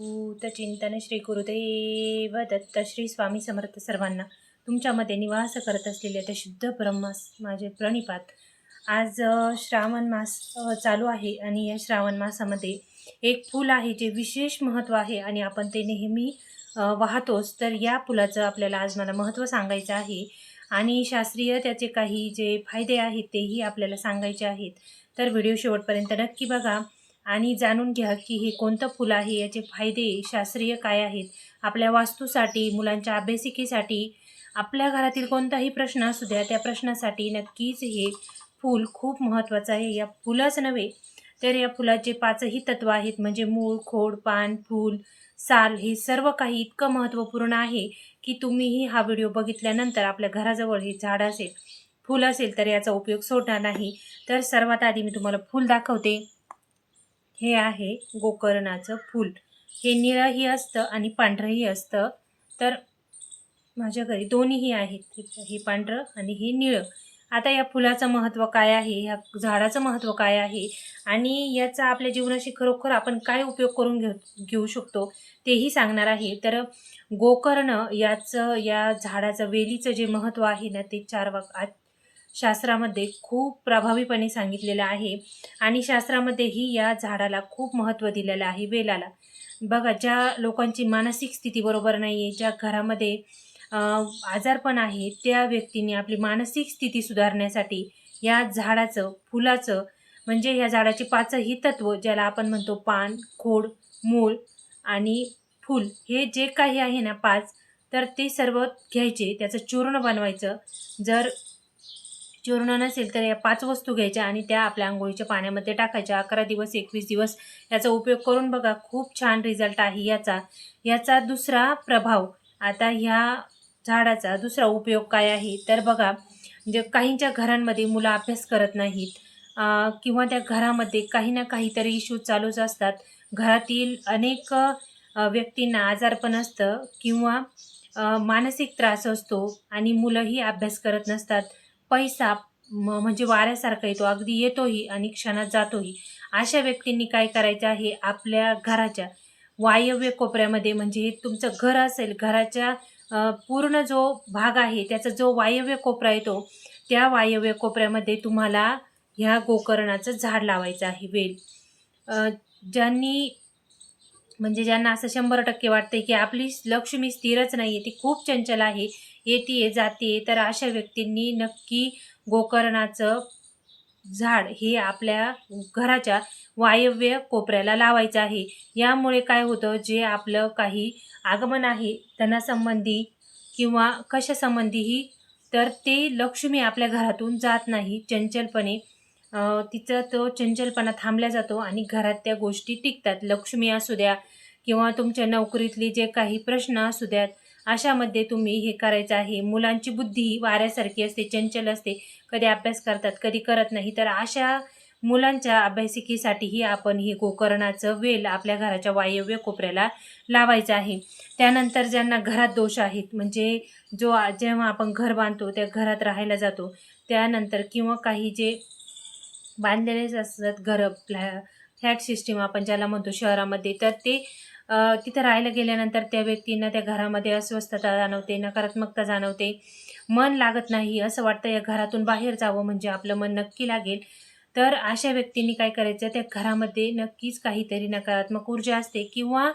चिंतन श्री गुरुदेव दत्त श्री स्वामी समर्थ सर्वांना. तुमच्यामध्ये निवास करत असलेले त्या शुद्ध ब्रह्मास माझे प्रणिपात. आज श्रावण मास चालू आहे आणि या श्रावण मासामध्ये एक फूल आहे जे विशेष महत्त्व आहे आणि आपण ते नेहमी वाहतोच. तर या फुलाचं आपल्याला आज मला महत्त्व सांगायचं आहे आणि शास्त्रीय त्याचे काही जे फायदे आहेत तेही आपल्याला सांगायचे आहेत. तर व्हिडिओ शेवटपर्यंत नक्की बघा आणि जाणून घ्या की हे कोणतं फूल आहे, याचे फायदे शास्त्रीय काय आहेत. आपल्या वास्तूसाठी, मुलांच्या अभ्यासिकेसाठी, आपल्या घरातील कोणताही प्रश्न असू द्या त्या प्रश्नासाठी नक्कीच हे फूल खूप महत्त्वाचं आहे. या फुलंच नव्हे तर या फुलाचे पाचही तत्व आहेत, म्हणजे मूळ, खोड, पान, फूल, साल हे सर्व काही इतकं महत्त्वपूर्ण आहे की तुम्हीही हा व्हिडिओ बघितल्यानंतर आपल्या घराजवळ हे झाड असेल, फूल असेल तर याचा उपयोग सोडणार नाही. तर सर्वात आधी मी तुम्हाला फूल दाखवते. हे आहे गोकर्णाचं फूल. हे निळंही असतं आणि पांढरंही असतं. तर माझ्या घरी दोन्हीही आहेत, हे पांढरं आणि हे निळं. आता या फुलाचं महत्त्व काय आहे, ह्या झाडाचं महत्त्व काय आहे आणि याचा आपल्या जीवनाशी खरोखर आपण काय उपयोग करून घेऊ शकतो तेही सांगणार आहे. तर गोकर्ण या झाडाचं, वेलीचं जे महत्त्व आहे ना, ते शास्त्रामध्ये खूप प्रभावीपणे सांगितलेलं आहे आणि शास्त्रामध्येही या झाडाला खूप महत्त्व दिलेलं आहे, वेलाला. बघा, ज्या लोकांची मानसिक स्थिती बरोबर नाही आहे, ज्या घरामध्ये आजारपण आहे, त्या व्यक्तींनी आपली मानसिक स्थिती सुधारण्यासाठी या झाडाचं, फुलाचं, म्हणजे या झाडाचे पाचही तत्व ज्याला आपण म्हणतो पान, खोड, मूळ आणि फूल, हे जे काही आहे ना पाच, तर ते सर्व घ्यायचे, त्याचं चूर्ण बनवायचं. जर चूर्ण नसेल तर या 5 वस्तू घ्यायच्या आणि त्या आपल्या अंघोळीच्या पाण्यामध्ये टाकायच्या. 11 दिवस 21 दिवस याचा उपयोग करून बघा, खूप छान रिझल्ट आहे याचा दुसरा प्रभाव. आता ह्या झाडाचा दुसरा उपयोग काय आहे तर बघा, म्हणजे काहींच्या घरांमध्ये मुलं अभ्यास करत नाहीत किंवा त्या घरामध्ये काही ना काहीतरी इश्यूज चालूच असतात. घरातील अनेक व्यक्तींना आजारपण असतं किंवा मानसिक त्रास असतो आणि मुलंही अभ्यास करत नसतात. पैसा म्हणजे वाऱ्यासारखा येतो, अगदी येतोही आणि क्षणात जातोही. अशा व्यक्तींनी काय करायचं आहे, आपल्या घराच्या वायव्य कोपऱ्यामध्ये, म्हणजे तुमचं घर असेल, घराच्या पूर्ण जो भाग आहे त्याचा जो वायव्य कोपरा येतो, त्या वायव्य कोपऱ्यामध्ये तुम्हाला ह्या गोकर्णाचं झाड लावायचं आहे, वेल. ज्यांना असं 100% वाटते की आपली लक्ष्मी स्थिरच नाही आहे, ती खूप चंचल आहे, येते जाते, तर अशा व्यक्तींनी नक्की गोकर्णाचं झाड हे आपल्या घराच्या वायव्य कोपऱ्याला लावायचं आहे. यामुळे काय होतं, जे आपलं काही आगमन आहे धनासंबंधी किंवा कशासंबंधीही, तर ते लक्ष्मी आपल्या घरातून जात नाही चंचलपणे. तिचा तो चंचलपणा थांबला जातो आणि घरात त्या गोष्टी टिकतात. लक्ष्मी असू द्या किंवा तुमच्या नोकरीतले जे काही प्रश्न असू द्यात, अशामध्ये तुम्ही हे करायचं आहे. मुलांची बुद्धी वाऱ्यासारखी असते, चंचल असते, कधी अभ्यास करतात कधी करत नाही. तर अशा मुलांच्या अभ्यासिकेसाठीही आपण हे गोकर्णाचं वेल आपल्या घराच्या वायव्य कोपऱ्याला लावायचं आहे. त्यानंतर ज्यांना घरात दोष आहेत, म्हणजे जेव्हा आपण घर बांधतो, त्या घरात राहायला जातो, त्यानंतर किंवा काही जे बांधलेलेच असतात घरं, फ्लॅट सिस्टीम आपण ज्याला म्हणतो शहरामध्ये, तर ते तिथं राहायला गेल्यानंतर त्या व्यक्तींना त्या घरामध्ये अस्वस्थता जाणवते, नकारात्मकता जाणवते, मन लागत नाही, असं वाटतं या घरातून बाहेर जावं म्हणजे आपलं मन नक्की लागेल. तर अशा व्यक्तींनी काय करायचं, त्या घरामध्ये नक्कीच काहीतरी नकारात्मक ऊर्जा असते किंवा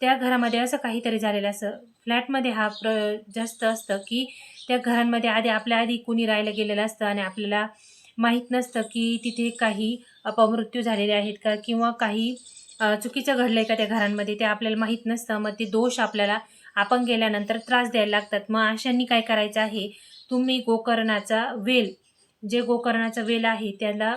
त्या घरामध्ये असं काहीतरी झालेलं असं. फ्लॅटमध्ये हा जास्त असतं की त्या घरांमध्ये आपल्या आधी कुणी राहायला गेलेलं असतं आणि आपल्याला माहीत नसतं की तिथे काही अपमृत्यू झालेले आहेत का किंवा काही चुकीचं घडलं आहे का त्या घरांमध्ये, ते आपल्याला माहीत नसतं. मग ते दोष आपल्याला आपण गेल्यानंतर त्रास द्यायला लागतात. मग अशांनी काय करायचं आहे, तुम्ही गोकर्णाचा वेल, जे गोकर्णाचा वेल आहे त्याला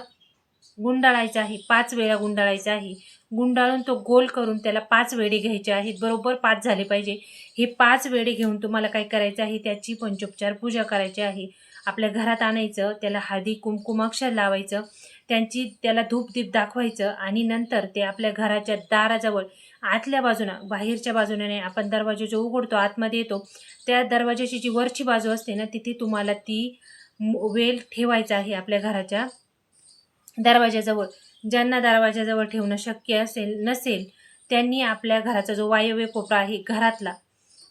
गुंडाळायचा आहे, 5 वेळा गुंडाळायचा आहे. गुंडाळून तो गोल करून त्याला 5 वेढे घ्यायचे आहेत, बरोबर 5 झाले पाहिजे. हे 5 वेढे घेऊन तुम्हाला काय करायचं आहे, त्याची पंचोपचार पूजा करायची आहे. आपल्या घरात आणायचं, त्याला हळदी कुंकुमाक्षर लावायचं, त्याला धूपदीप दाखवायचं आणि नंतर ते आपल्या घराच्या दाराजवळ आतल्या बाजूनं, बाहेरच्या बाजूने नाही, आपण दरवाजा जो उघडतो आतमध्ये येतो, त्या दरवाजाची जी वरची बाजू असते ना, तिथे तुम्हाला ती वेल ठेवायचा आहे आपल्या घराच्या दरवाजाजवळ. ज्यांना दरवाजाजवळ ठेवणं शक्य नसेल त्यांनी आपल्या घराचा जो वायव्य कोपरा आहे घरातला,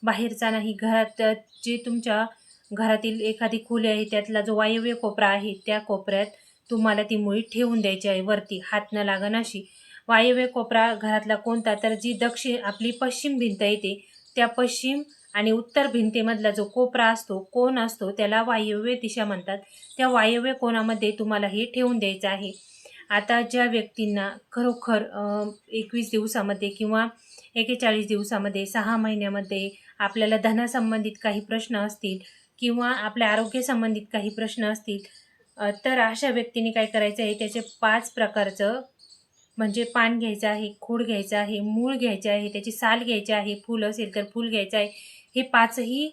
बाहेरचा नाही, घरात जे तुमच्या घरातील एखादी खोली आहे त्यातला जो वायव्य कोपरा आहे त्या कोपऱ्यात तुम्हाला ती मुळी ठेवून द्यायची आहे, वरती हात न लागण अशी. वायव्य कोपरा घरातला कोणता, तर जी दक्षिण आपली पश्चिम भिंत येते त्या पश्चिम आणि उत्तर भिंतीमधला जो कोपरा असतो, कोण असतो, त्याला वायव्य दिशा म्हणतात. त्या वायव्य कोणामध्ये तुम्हाला हे ठेवून द्यायचं आहे. आता ज्या व्यक्तींना खरोखर 21 दिवसामध्ये किंवा 41 दिवसामध्ये, 6 महिन्यामध्ये आपल्याला धनासंबंधित काही प्रश्न असतील किंवा आपल्या आरोग्यासंबंधित काही प्रश्न असतील, तर अशा व्यक्तीने काय करायचं आहे, त्याचे 5 प्रकारचं म्हणजे पान घ्यायचं आहे, खोड घ्यायचं आहे, मूळ घ्यायचे आहे, त्याची साल घ्यायची आहे, फूल असेल तर फूल घ्यायचं आहे. हे 5ही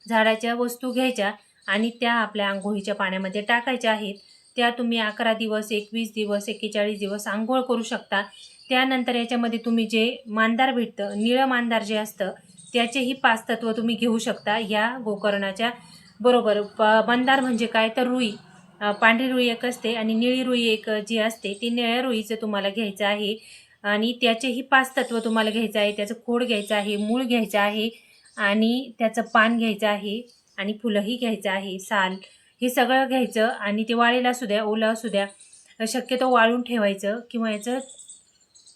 झाडाच्या वस्तू घ्यायच्या आणि त्या आपल्या अंघोळीच्या पाण्यामध्ये टाकायच्या आहेत. त्या तुम्ही 11 दिवस, 21 दिवस, 41 दिवस अंघोळ करू शकता. त्यानंतर याच्यामध्ये तुम्ही जे मांदार भेटतं, निळं मांदार जे असतं, त्याचेही 5 तत्व तुम्ही घेऊ शकता या गोकर्णाच्या बरोबर. मंदार म्हणजे काय, तर रुई, पांढरी रुई एक असते आणि निळी रुई एक जी असते, ती निळ्या रुईचं तुम्हाला घ्यायचं आहे आणि त्याचेही 5 तत्व तुम्हाला घ्यायचं आहे. त्याचं खोड घ्यायचं आहे, मूळ घ्यायचं आहे आणि त्याचं पान घ्यायचं आहे आणि फुलंही घ्यायचं आहे, साल, हे सगळं घ्यायचं आणि ते वाळलेलं असू द्या, ओलं असू द्या, शक्यतो वाळून ठेवायचं किंवा याचं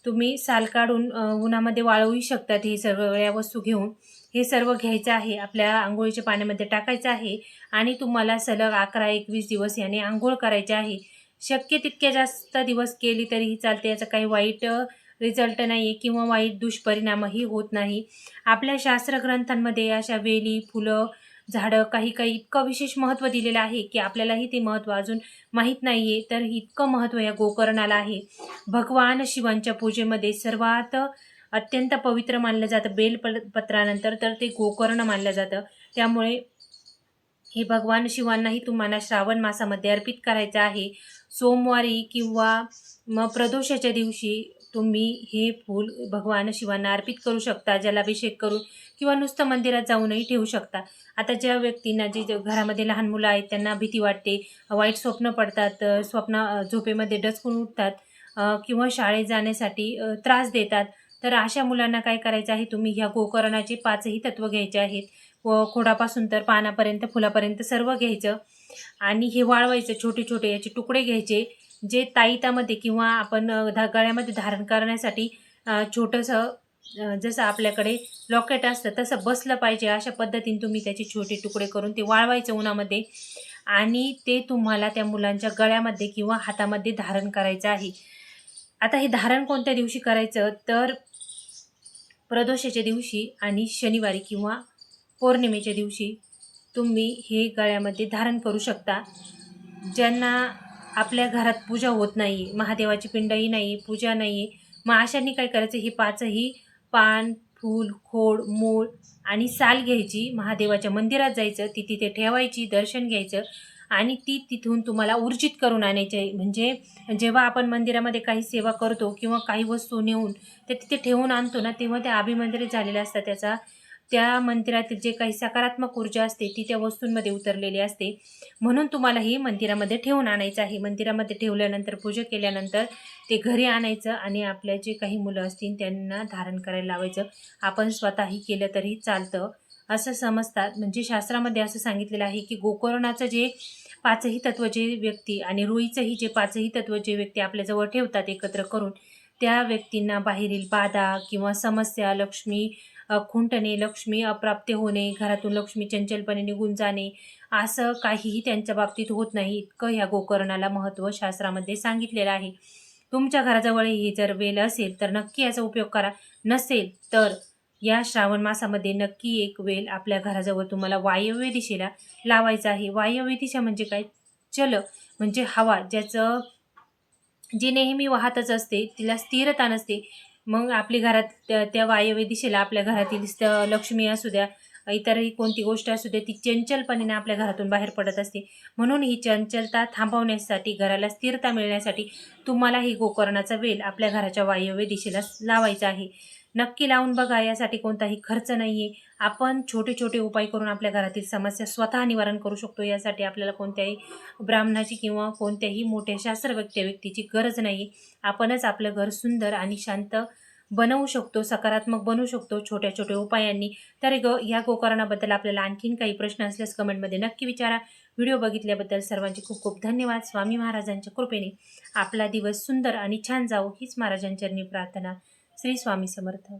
तुम्ही साल काढून उन्हामध्ये वाळवूही शकतात. हे सगळ्या वस्तू घेऊन हे सर्व घ्यायचं आहे, आपल्या अंघोळीच्या पाण्यामध्ये टाकायचं आहे आणि तुम्हाला सलग 11-21 दिवस याने अंघोळ करायची आहे. शक्य तितक्या जास्त दिवस केली तरीही चालते, याचा काही वाईट रिझल्ट नाही आहे किंवा वाईट दुष्परिणामही होत नाही. आपल्या शास्त्रग्रंथांमध्ये अशा वेली, फुलं, झाडं काही काही इतकं विशेष महत्त्व दिलेलं आहे की आपल्यालाही ते महत्त्व अजून माहीत नाही आहे. तर इतकं महत्त्व या गोकर्णाला आहे. भगवान शिवांच्या पूजेमध्ये सर्वात अत्यंत पवित्र मानलं जातं बेलपत्रानंतर, तर ते गोकर्ण मानलं जातं. त्यामुळे हे भगवान शिवांनाही तुम्हाला श्रावण मासामध्ये अर्पित करायचं आहे. सोमवारी किंवा मग प्रदोषाच्या दिवशी तुम्ही हे फूल भगवान शिवांना अर्पित करू शकता, जलाभिषेक करून किंवा नुसतं मंदिरात जाऊनही ठेवू शकता. आता ज्या व्यक्तींना जे घरामध्ये लहान मुलं आहेत त्यांना भीती वाटते, वाईट स्वप्न पडतात, झोपेमध्ये डचकून उठतात किंवा शाळेत जाण्यासाठी त्रास देतात, तर अशा मुलांना काय करायचं आहे, तुम्ही ह्या गोकर्णाचे 5ही तत्व घ्यायचे आहेत. व खोडापासून तर पानापर्यंत, फुलापर्यंत सर्व घ्यायचं आणि हे वाळवायचं. छोटे छोटे याचे तुकडे घ्यायचे, जे ताईतामध्ये किंवा आपण गळ्यामध्ये धारण करण्यासाठी छोटंसं जसं आपल्याकडे लॉकेट असतं तसं बसलं पाहिजे, अशा पद्धतीने तुम्ही त्याचे छोटे तुकडे करून ते वाळवायचं उन्हामध्ये आणि ते तुम्हाला त्या मुलांच्या गळ्यामध्ये किंवा हातामध्ये धारण करायचं आहे. आता हे धारण कोणत्या दिवशी करायचं, तर प्रदोषाच्या दिवशी आणि शनिवारी किंवा पौर्णिमेच्या दिवशी तुम्ही हे गळ्यामध्ये धारण करू शकता. ज्यांना आपल्या घरात पूजा होत नाही, महादेवाची पिंडही नाही, पूजा नाही, मग अशांनी काय करायचं, हे 5ही पान, फूल, खोड, मूळ आणि साल घ्यायची, महादेवाच्या मंदिरात जायचं, ती तिथे ठेवायची, दर्शन घ्यायचं आणि ती तिथून तुम्हाला ऊर्जित करून आणायची आहे. म्हणजे जेव्हा आपण मंदिरामध्ये काही सेवा करतो किंवा काही वस्तू नेऊन ते तिथे ठेवून आणतो ना, तेव्हा त्या अभिमंत्रित झालेल्या असतात. त्या मंदिरातील जे काही सकारात्मक ऊर्जा असते ती त्या वस्तूंमध्ये उतरलेली असते. म्हणून तुम्हाला हे मंदिरामध्ये ठेवून आणायचं आहे. मंदिरामध्ये ठेवल्यानंतर, पूजा केल्यानंतर ते घरी आणायचं आणि आपल्या जे काही मुलं असतील त्यांना धारण करायला लावायचं. आपण स्वतःही केलं तरी चालतं असं समजतात. म्हणजे शास्त्रामध्ये असं सांगितलेलं आहे की गोकर्णाचं जे 5ही तत्व जे व्यक्ती आणि रुईचंही जे 5ही तत्व जे व्यक्ती आपल्याजवळ ठेवतात एकत्र करून, त्या व्यक्तींना बाहेरील बाधा किंवा समस्या, लक्ष्मी खुंटणे, लक्ष्मी अप्राप्य होणे, घरातून लक्ष्मी चंचलपणे निघून जाणे, असं काहीही त्यांच्या बाबतीत होत नाही. इतकं ह्या गोकर्णाला महत्त्व शास्त्रामध्ये सांगितलेलं आहे. तुमच्या घराजवळ हे जर वेल असेल तर नक्की याचा उपयोग करा. नसेल तर या श्रावण मासामध्ये नक्की एक वेल आपल्या घराजवळ तुम्हाला वायव्य दिशेला लावायचा आहे. वायव्य दिशा म्हणजे काय, चल म्हणजे हवा, ज्याचं जी नेहमी वाहतच असते, तिला स्थिरता नसते. मग आपली घरात त्या वायव्य दिशेला आपल्या घरातील लक्ष्मी असू द्या, इतरही कोणती गोष्ट असू द्या, ती चंचलपणे आपल्या घरातून बाहेर पडत असते. म्हणून ही चंचलता थांबवण्यासाठी, घराला स्थिरता मिळण्यासाठी तुम्हाला ही गोकर्णाचा वेल आपल्या घराच्या वायव्य दिशेला लावायचा आहे. नक्की लावून बघा. यासाठी कोणताही खर्च नाही आहे. आपण छोटे छोटे उपाय करून आपल्या घरातील समस्या स्वतः निवारण करू शकतो. यासाठी आपल्याला कोणत्याही ब्राह्मणाची किंवा कोणत्याही मोठ्या शास्त्रवेत्या व्यक्तीची गरज नाही. आपणच आपलं घर सुंदर आणि शांत बनवू शकतो, सकारात्मक बनवू शकतो छोट्या छोट्या उपायांनी. तर या गोकर्णाबद्दल आपल्याला आणखीन काही प्रश्न असल्यास कमेंटमध्ये नक्की विचारा. व्हिडिओ बघितल्याबद्दल सर्वांचे खूप खूप धन्यवाद. स्वामी महाराजांच्या कृपेने आपला दिवस सुंदर आणि छान जावो हीच महाराजांचरणी प्रार्थना. श्री स्वामी समर्थ.